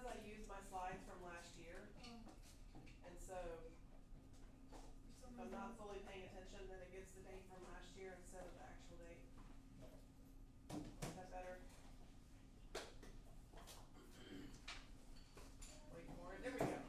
because I used my slides from last year, and so if I'm not fully paying attention, then it gives the date from last year instead of the actual date. Is that better? Wait for it. There we go.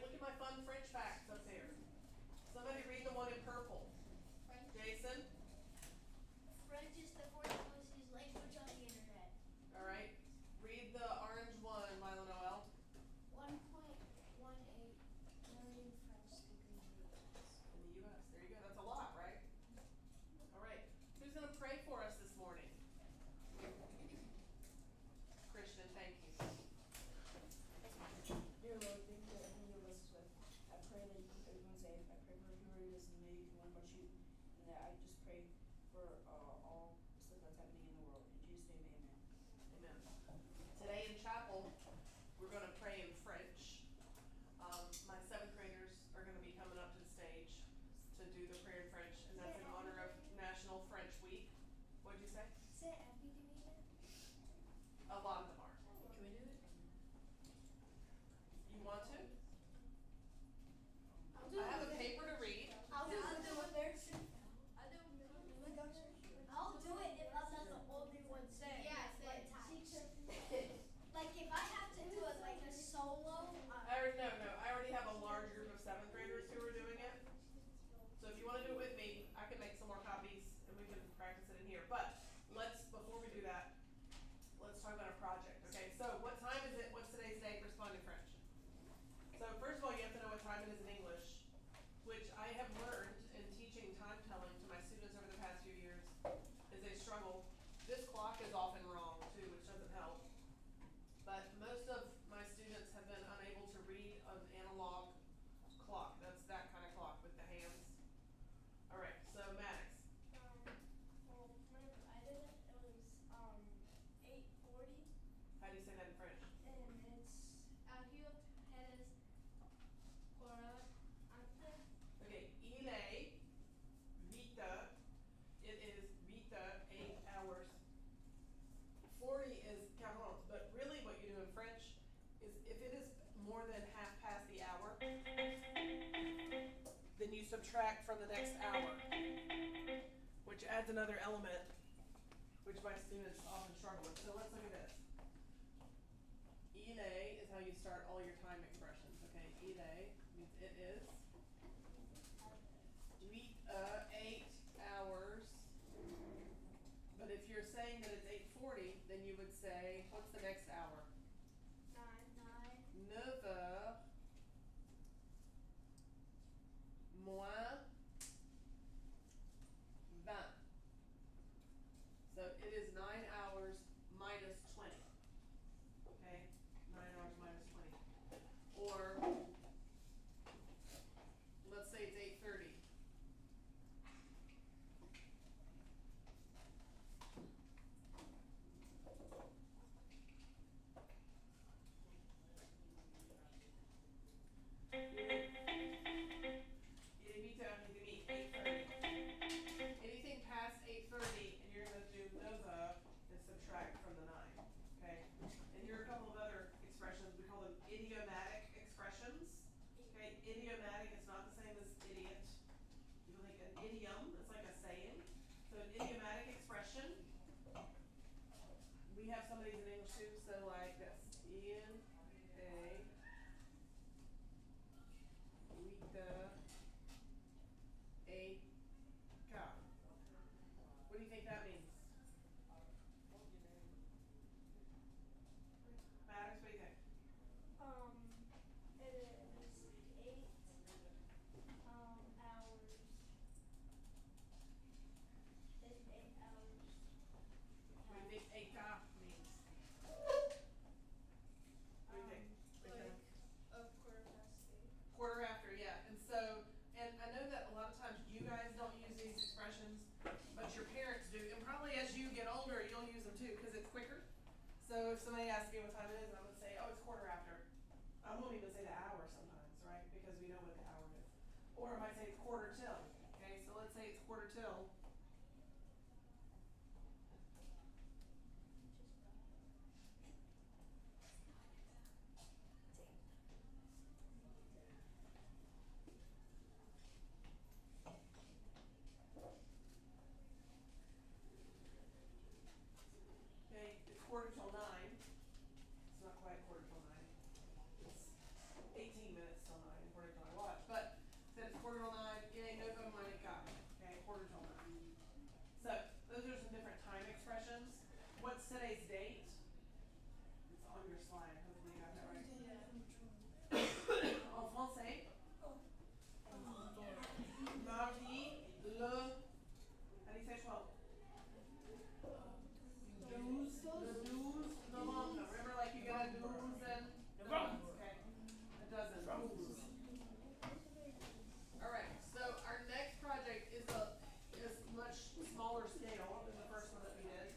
Look at my fun French facts up there. Somebody read the one in purple. French. Jason? French is the fourth most used language on the internet. Alright. Read the orange one, Milo Noel. 1.18 million French speakers In the US. There you go. That's a lot, right? Alright. Who's going to pray for us this morning? Christian, thank you. Dear Lord, thank you for everything you bless us with. I pray that you keep everyone safe. I pray for everyone who listens to me, one about you. And that I just pray for all the stuff that's happening in the world. In Jesus' name, amen. Amen. Today in chapel, we're going to pray in French. My 7th graders are going to be coming up to the stage to do the prayer in French, and that's in honor of National French Week. What'd you say? Say happy to me then. A lot of them are. Can we do it? You want to? I'll do I have it a with paper to read. I'll do it there. I'll do it if I'm not the only one saying. Yeah, say Like if I have to do it like a solo. I already have a large group of 7th graders who are doing it. So if you want to do it with me, I can make some more copies and we can practice it in here. But before we do that, let's talk about our project. Okay, so what time is it? What's today's date? Respond in French. So first of all, you have to know what time it is in English, which I have learned in teaching time telling to my students over the past few years is a struggle. This clock is often wrong too, which doesn't help. But most of my students have been unable to read an analog clock. That's that kind of clock with the hands. All right, so Maddox. Well, whenever I did it, it was 8:40, How do you say that in French? and it's Agio Perez Cora Ante. Okay, il est 8 heures. It is 8 heures, 8 hours. 40 is 40, but really what you do in French is if it is more than half past the hour, then you subtract from the next hour, which adds another element, which my students often struggle with. So let's look at this. Il est is how you start all your time expressions, okay? Il est means it is. 8 hours. But if you're saying that it's 8:40, then you would say, what's the next hour? 9. 9 heures moins 20. So it is 9 hours minus 20. Okay? 9 hours minus 20. Or let's say it's 8:30. Anything past 8:30, and you're going to do nova and subtract from the 9. Okay? And here are a couple of other expressions. We call them idiomatic expressions. Okay? Idiomatic is not the same as idiot. You think an idiom, it's like a saying. So an idiomatic expression. We have some of these in English too, so like this. In a week, 8 do you think that means? Matters, what do you think? It is 8 hours. It's 8 hours. What do you think eka means? What do you think? Like a quarter past 8. Quarter after, yeah. And so, and I know that a lot of times you guys don't use these expressions, but your parents do. And probably as you get older, you'll use them too, because it's quicker. So if somebody asks me what time it is, I'm gonna say, oh, it's quarter after. I won't even say the hour sometimes, right? Because we know what the hour is. Or I might say it's quarter till. Okay, so let's say it's quarter till. Okay, it's quarter till 9. It's not quite quarter till 9. It's 18 minutes till 9 according to my watch. But since it's quarter till 9, it ain't no go money got. Okay, quarter till 9. So those are some different time expressions. What's today's date? It's on your slide. Hopefully you got that right. En français. Mardi, le. How do you say 12? Le 12 November. Remember, like you got a douzaine? November. Okay. A dozen. Douze. Alright, so our next project is much smaller scale than the first one that we did.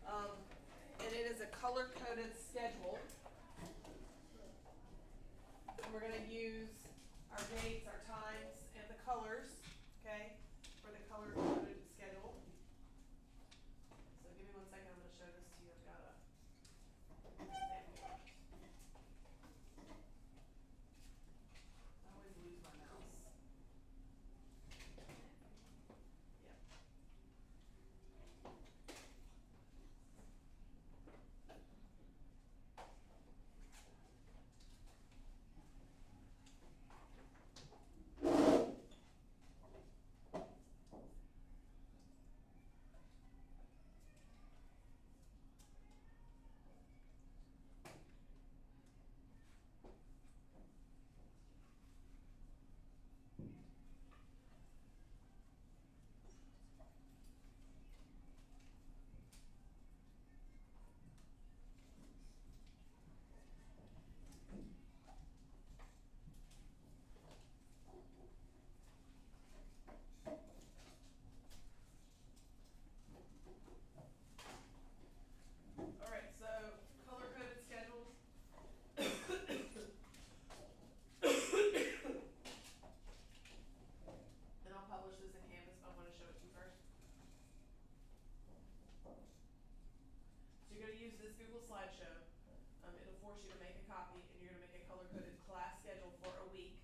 And it is a color-coded schedule. And we're gonna use our dates, our times, and the colors, okay, for the color-coded schedule. So give me 1 second, I'm gonna show this to you. I've got a I always lose my mouse. Yep. Alright, so color-coded schedules. And I'll publish this in Canvas, but I want to show it to you first. So you're going to use this Google slideshow. It'll force you to make a copy, and you're going to make a color-coded class schedule for a week.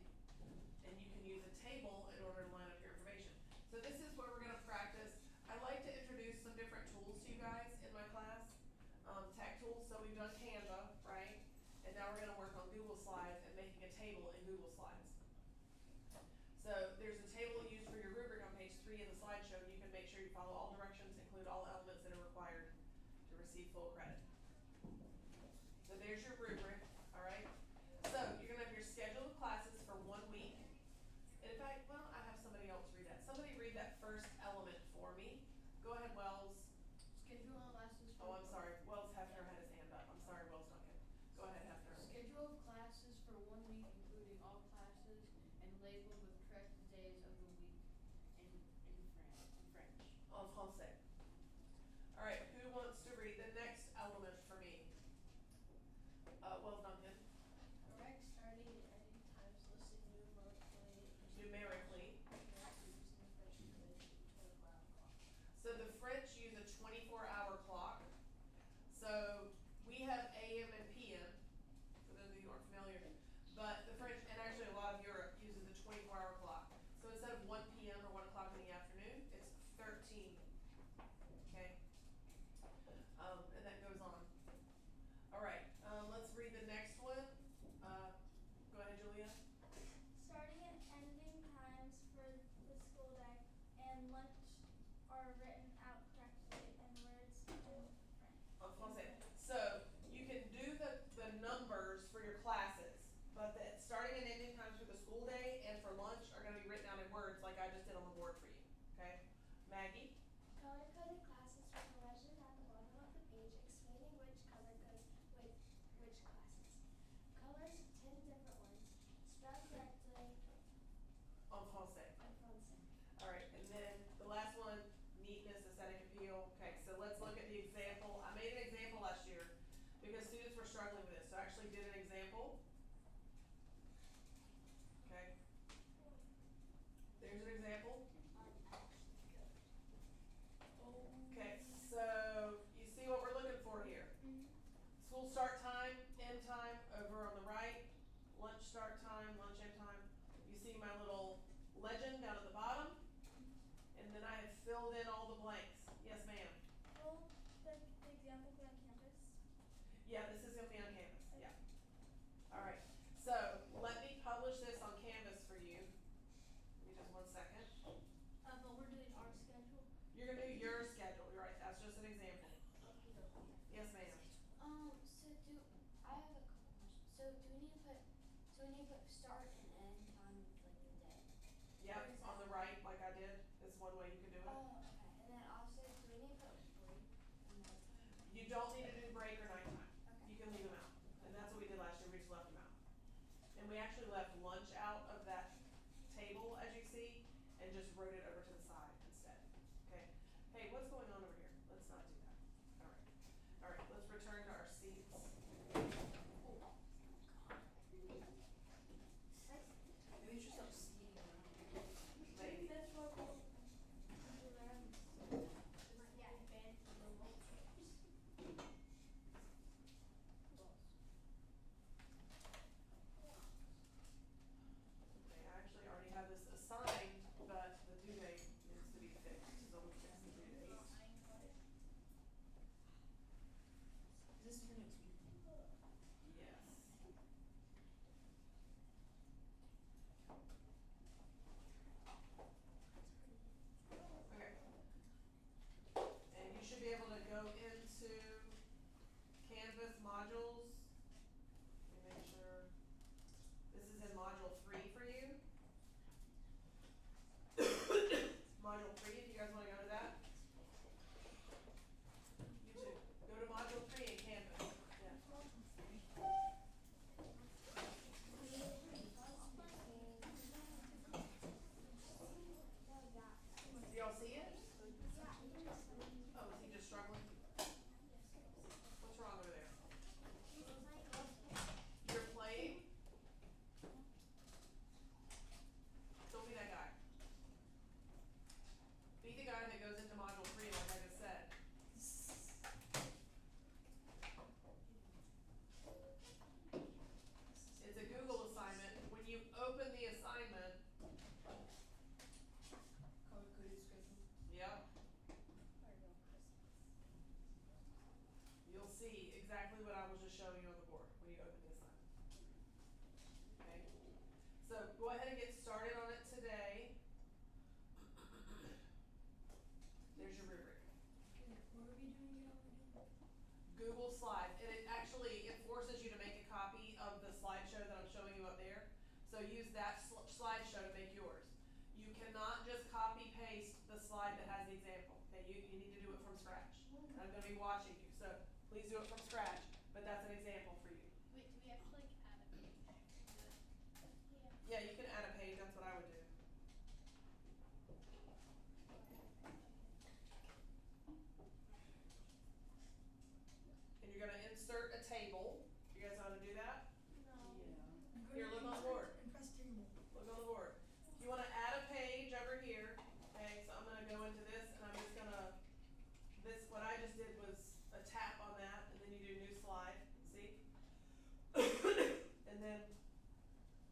And you can use a table in order to line up your information. So this is where we're going to practice. I like to introduce some different tools to you guys in my class. Tech tools, so we've done Canva, right? And now we're going to work on Google Slides and making a table in Google Slides. So there's a table used for your rubric on page 3 in the slideshow. You can make sure you follow all directions, include all elements that are required to receive full credit. So there's your rubric, all right? So you're going to have your schedule of classes for 1 week. In fact, well, I have somebody else read that. Somebody read that first element for me. Go ahead, Wells. Schedule of classes. Oh, I'm sorry. Wells Hefner had his hand up. I'm sorry, Wells Duncan. Go ahead, Hefner. Schedule of classes for 1 week, including all classes, and labeled with correct days of the week in French. En français. All right, who wants to read the next element for me? Wells Duncan. Correct starting and ending times listed Numerically. So the French use a 24-hour clock. So we have AM and PM, for those of you who aren't familiar. But the French, and actually a lot of Europe, uses a 24-hour clock. So instead of 1 PM or 1 o'clock in the afternoon, it's 13. Okay? And that goes on. All right, let's read the next one. Go ahead, Julia. Starting and ending times for the school day and lunch are written out deal. Okay, so let's look at the example. I made an example last year because students were struggling with this, so I actually did an example. Okay. There's an example. Okay, so you see what we're looking for here. School start time, end time over on the right, lunch start time, lunch end time. You see my little legend down at the bottom, and then I have filled in all the blanks. Yes, ma'am? Will the example be on campus? Yeah, this is gonna be on Canvas, yeah. Alright, so let me publish this on Canvas for you. Give me just 1 second. But we're doing our schedule. You're gonna do your schedule, you're right, that's just an example. Yes, ma'am? I have a couple questions. So do we need to put start and end time of like the day? Yep, on the right, like I did, is one way you can do it. Oh, okay. And then also, do we need to put break? You don't need to do break or nighttime. Okay. You can leave them out. And that's what we did last year, we just left them out. And we actually left lunch out of that table, as you see, and just wrote it over to the side instead. Okay? Hey, what's going on over here? Let's not do that. Alright. Alright, let's return to our seats. Maybe you should stop seeing around. Maybe. That's what we'll Okay, I actually already have this assigned, but the due date needs to be fixed, so we fix the due date. Is this for next week? Yes. Okay. And you should be able to go into Canvas modules. Let me make sure. This is in module 3 for you. Module 3, if you guys wanna go to that. You too. Go to module 3 in Canvas. Yeah. Do y'all see it? Oh, is he just struggling? What's wrong over there? You're playing? Don't be that guy. Be the guy that goes into module 3 like I just said. It's a Google assignment. When you open the assignment, Color coded schedule. yep, you'll see exactly what I was just showing you on the board when you open the assignment. Okay? So go ahead and get started on it today. There's your rubric. What are we doing again? Google Slides, and it actually, it forces you to make a copy of the slideshow that I'm showing you up there. So use that slideshow to make yours. You cannot just copy paste the slide that has the example. Okay, you need to do it from scratch. And I'm gonna be watching you, so please do it from scratch, but that's an example for you. Wait, do we actually like add a page? Yeah, you can add a page, that's what I would do. And you're gonna insert a table. You guys know how to do that? Yeah. Here, look on the board. And press table. Look on the board. You wanna add a page over here, okay, so I'm gonna go into this and I'm just gonna, what I just did was a tap on that and then you do new slide, see? And then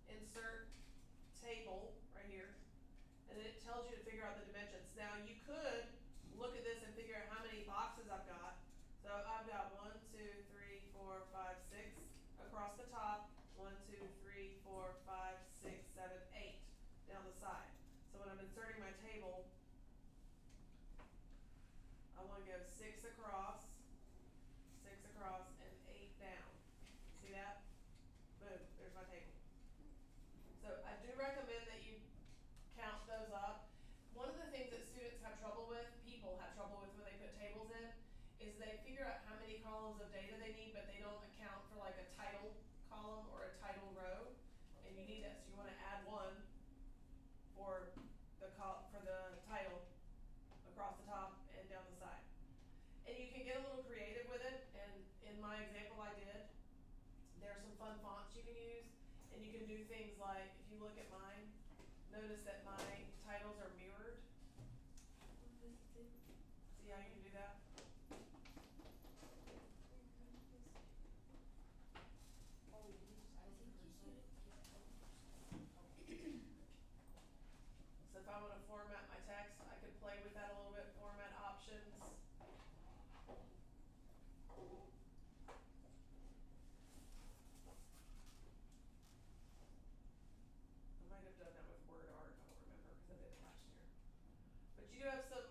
insert table right here, and then it tells you to figure out the dimensions. Now you could look at this and figure out how many boxes I've got. So I've got 1, 2, 3, 4, 5, 6 across the top, 1, 2, 3, 4, 5, 6, 7, 8 down the side. So when I'm inserting my table, I wanna go 6 across, and 8 down. See that? Boom, there's my table. So I do recommend that you count those up. One of the things that students have trouble with, people have trouble with when they put tables in, is they figure out how many columns of data they need, but they don't account for like a title column or a title row. And you need that, so you wanna add one for the title across the top and down the side. get a little creative with it, and in my example I did, there are some fun fonts you can use, and you can do things like, if you look at mine, notice that my titles are mirrored. See how you can do that? So if I want to format my text, I could play with that a little bit, format options. I might have done that with word art, I don't remember because I did it last year. But you do have some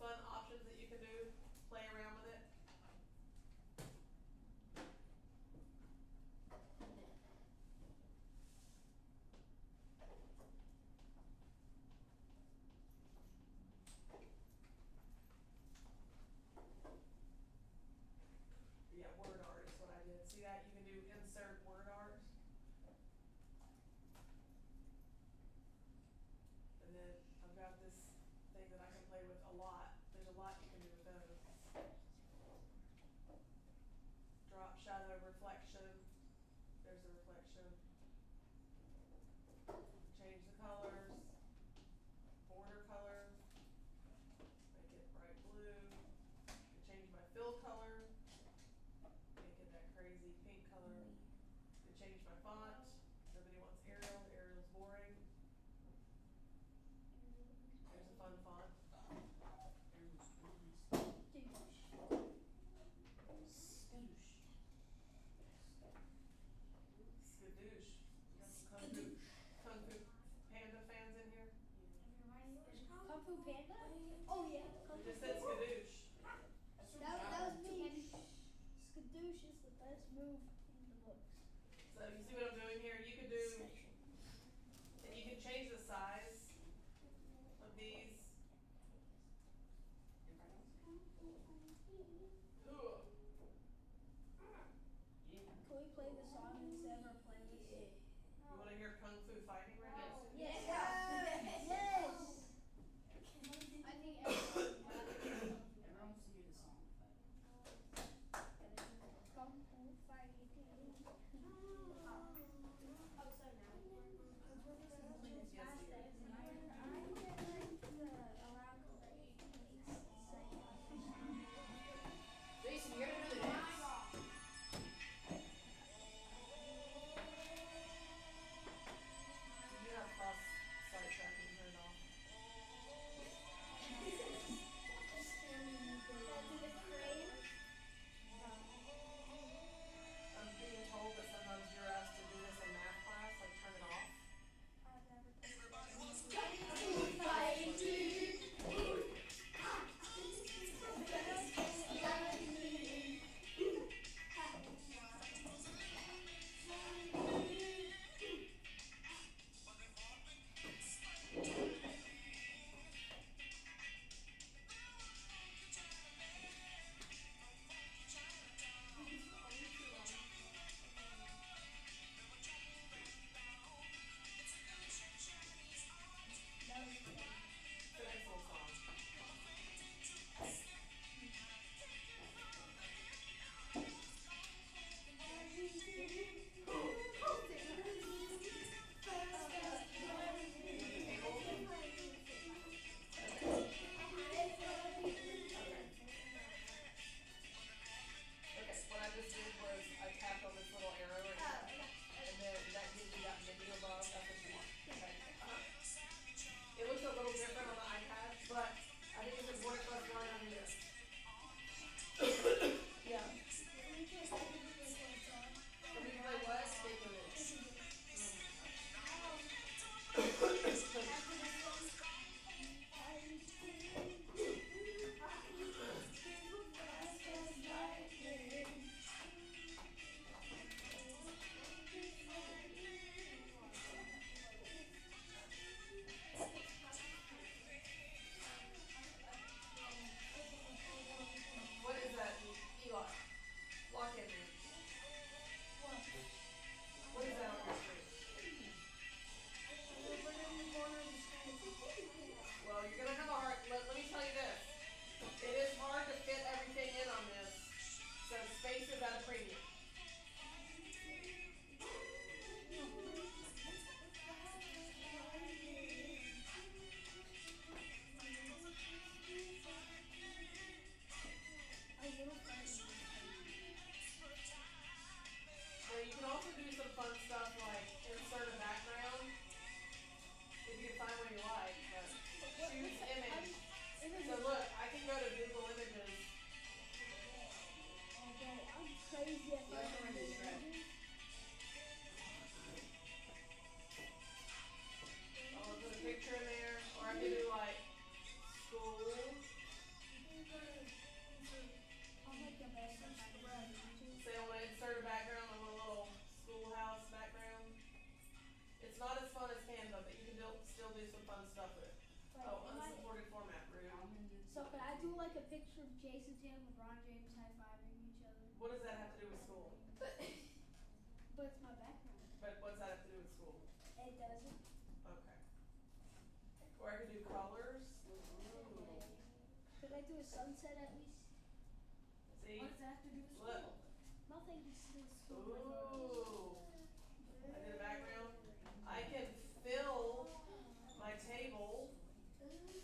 fun options that you can do, play around with it. Yeah, word art is what I did. See that? You can do insert word art. And then I've got this thing that I can play with a lot. There's a lot you can do with those. Drop, shadow, reflection. There's the reflection. Change the colors. Border color. Make it bright blue. Change my fill color. Make it that crazy pink color. Could change my font. Nobody wants Arial. Arial's boring. There's a fun font. Skadoosh. We got some Kung Fu Panda fans in here? Kung Fu Panda? Oh yeah. We just said skadoosh. That was me. Skadoosh is the best move in the books. So you see what I'm doing here? You could do, and you can change the size of these. Ooh. Can we play the song instead of our playlist? You wanna hear Kung Fu fighting right now? Yes. Yes. I think everyone Everyone wants to hear the song. Kung Fu fighting. Jason, you're gonna do the dance. You have cross site tracking turned off. I'm being told that sometimes you're asked to do this in math class, like turn it off. It's a nice little song. Okay, what I just did was I tapped on this little arrow right here, and then that gives you that menu above, that's what you want, okay? It looks a little different on the iPad, but I think it's important for us to learn how to do this. Yeah. Let me play what? Take a minute. What is that, Eli? Lock in me. What is that on your screen? Well, you're gonna have a hard, let me tell you this. It is hard to fit everything space is at a premium. Now you can also do some fun stuff like insert a background if you can find one you like, but choose image. So look, I can go to Google Images. I'm crazy at You have to run this track. I'll put a picture in there, or I can do like school. Say I want to insert a background, I want a little schoolhouse background. It's not as fun as Canva, but you can still do some fun stuff with it. Oh, unsupported format, rude. So could I do like a picture of Jason Tatum, LeBron James high-fiving each other? What does that have to do with school? But it's my background. But what's that have to do with school? It doesn't. Okay. Or I could do colors. Ooh. Could I do a sunset at least? See? What does that have to do with school? Look. Nothing, just do school. Ooh. I did a background. I can fill my table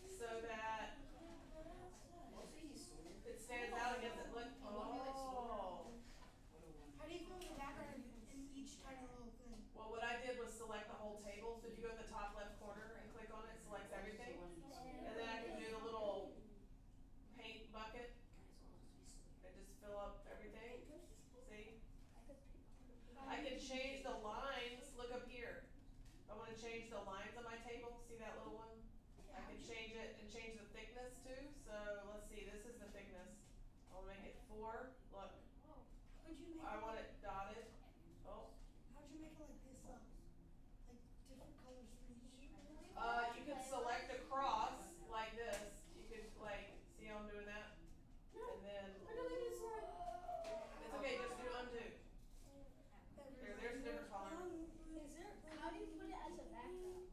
so that it stands out against it. Look. Oh. How do you fill the background in each tiny little thing? Well, what I did was select the whole table. So if you go to the top left corner and click on it, it selects everything. And then I can do the little paint bucket and just fill up everything. See? I can change the lines. Look up here. I want to change the lines on my table. See that little one? I can change it and change the thickness too. So let's see. This is the thickness. I'll make it 4. Look. Could you make I it want it dotted. Oh. how'd you make it like this like different colors for each? You can select across like this. You could like see how I'm doing that? And then it's okay, just do undo. There's a different color. How do you put it as a background?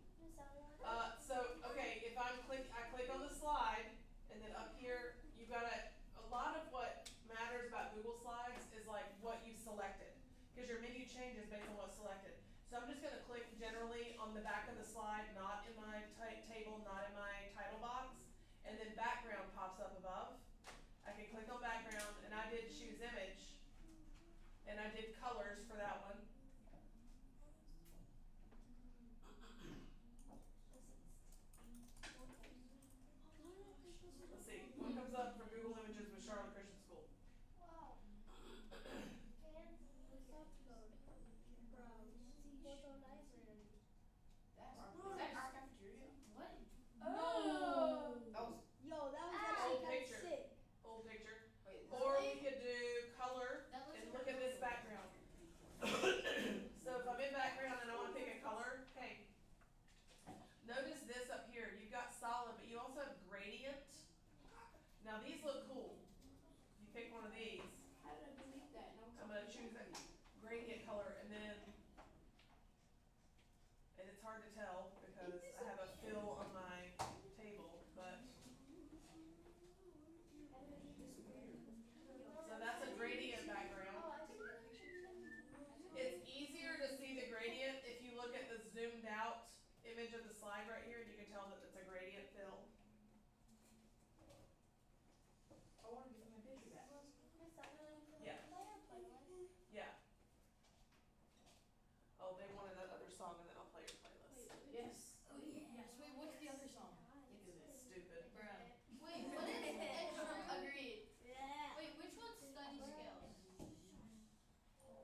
So okay, if I click on the slide, and then up here you've got a lot of what matters about Google Slides is like what you selected, because your menu changes based on what's selected. So I'm just going to click generally on the back of the slide, not in my table, not in my title box, and then background pops up above. I can click on background, and I did choose image, and I did colors for that one. Let's see, what comes up for Google Images with Charlotte Christian School? Is that our cafeteria? What? Oh! That was, Yo, that was Old actually picture. sick. Old picture. wait, Or we could do color That looks and look at this background. So if I'm in background and I want to pick a color, okay. Notice this up here. You've got solid, but you also have gradient. Now these look cool. You pick one of these. how did I delete that? No, I'm gonna choose a gradient color, and it's hard to tell because I have a fill on my table, but so that's a gradient background. It's easier to see the gradient if you look at the zoomed out image of the slide right here, and you can tell that it's a gradient fill. I want to get my picture back. Yeah. Yeah. Oh, they wanted that other song, and then I'll play your playlist. Yes. Yes, wait, what's the other song? Look at this. Stupid. Bruh. Wait, what is agreed. Yeah. Wait, which one's study skills?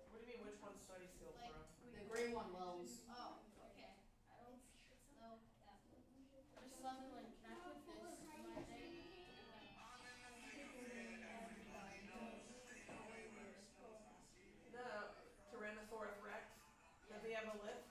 What do you mean, which one's study skills, Like, bro? The gray one, Wells. Oh, okay. I don't know that one. Just something like, can I put this in my thing? No, Tyrannosaurus Rex. Does he have a list?